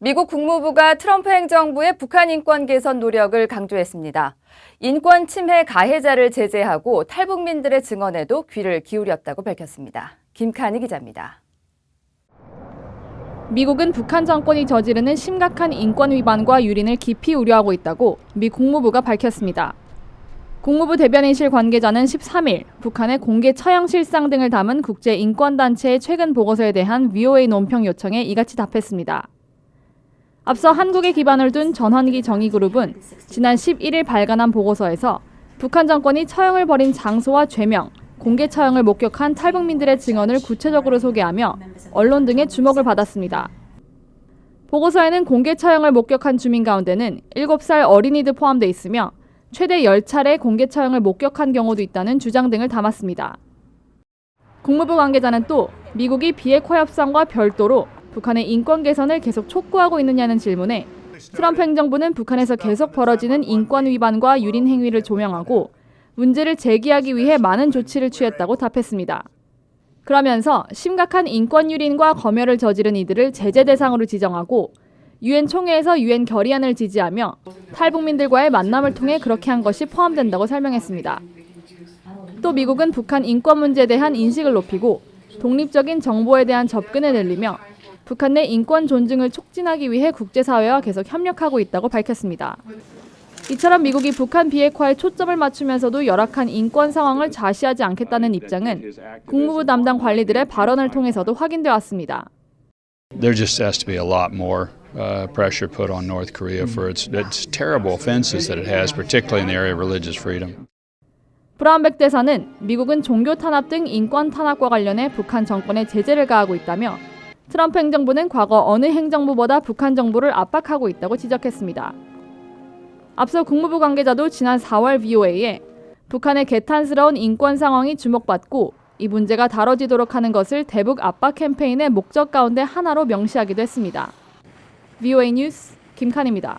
미국 국무부가 트럼프 행정부의 북한 인권 개선 노력을 강조했습니다. 인권 침해 가해자를 제재하고 탈북민들의 증언에도 귀를 기울였다고 밝혔습니다. 김칸희 기자입니다. 미국은 북한 정권이 저지르는 심각한 인권 위반과 유린을 깊이 우려하고 있다고 미 국무부가 밝혔습니다. 국무부 대변인실 관계자는 13일 북한의 공개 처형 실상 등을 담은 국제인권단체의 최근 보고서에 대한 VOA 논평 요청에 이같이 답했습니다. 앞서 한국에 기반을 둔 전환기 정의그룹은 지난 11일 발간한 보고서에서 북한 정권이 처형을 벌인 장소와 죄명, 공개 처형을 목격한 탈북민들의 증언을 구체적으로 소개하며 언론 등의 주목을 받았습니다. 보고서에는 공개 처형을 목격한 주민 가운데는 7살 어린이도 포함돼 있으며 최대 10차례 공개 처형을 목격한 경우도 있다는 주장 등을 담았습니다. 국무부 관계자는 또 미국이 비핵화 협상과 별도로 북한의 인권 개선을 계속 촉구하고 있느냐는 질문에 트럼프 행정부는 북한에서 계속 벌어지는 인권 위반과 유린 행위를 조명하고 문제를 제기하기 위해 많은 조치를 취했다고 답했습니다. 그러면서 심각한 인권 유린과 검열을 저지른 이들을 제재 대상으로 지정하고 유엔 총회에서 유엔 결의안을 지지하며 탈북민들과의 만남을 통해 그렇게 한 것이 포함된다고 설명했습니다. 또 미국은 북한 인권 문제에 대한 인식을 높이고 독립적인 정보에 대한 접근을 늘리며 북한 내 인권 존중을 촉진하기 위해 국제사회와 계속 협력하고 있다고 밝혔습니다. 이처럼 미국이 북한 비핵화에 초점을 맞추면서도 열악한 인권 상황을 좌시하지 않겠다는 입장은 국무부 담당 관리들의 발언을 통해서도 확인돼 왔습니다. There just has to be a lot more pressure put on North Korea for its terrible offenses that it has, particularly in the area of religious freedom. 브라운백 대사는 미국은 종교 탄압 등 인권 탄압과 관련해 북한 정권에 제재를 가하고 있다며 트럼프 행정부는 과거 어느 행정부보다 북한 정부를 압박하고 있다고 지적했습니다. 앞서 국무부 관계자도 지난 4월 VOA에 북한의 개탄스러운 인권 상황이 주목받고 이 문제가 다뤄지도록 하는 것을 대북 압박 캠페인의 목적 가운데 하나로 명시하기도 했습니다. VOA 뉴스 김칸희입니다.